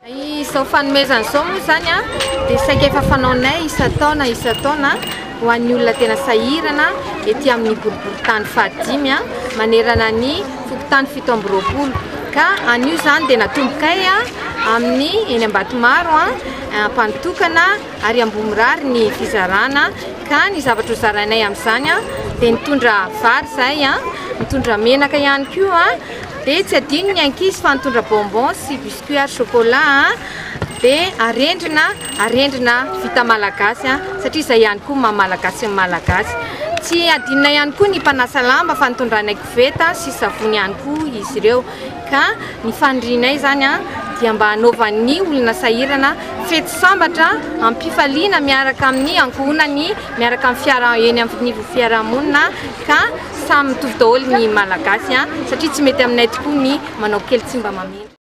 Izao fanomezana izao moa zany dia saika efa fanaonay isa-taona ho an'ny olona tena sahirana ety amin'ny boriboritany fahadimy manerana ny fokontany 7 amby 20 ka an'io zany dia natombokay amin'ny eny Ambatomaro mpanotokana ary Ambomirary ny fizarana ka ny zavatra hozaranay amin'izany dia nitondra vary zay nitondra menaka ihany koa dia tsy adino ny ankizy fa nitondra bonbon sy biscuit ary chocolat dia arendrina vita malagasy satria izay ihany koa maha-malagasy ny malagasy. Tsy adinona ihany koa ny mpanasa lamba fa nitondranay koveta sy savony ihany koa izy ireo ka ny fanirianay zany dia mba hanaovan'ny olona sahirana fety sambatra ampifaliana miaraka amin'ny ankohonany miaraka amin'ny fiara eny amin'ny fiarahamonina ka samy mitovy daholo ny malagasy satria tsy mety aminay tokoa ny manao kely tsy mba mameno.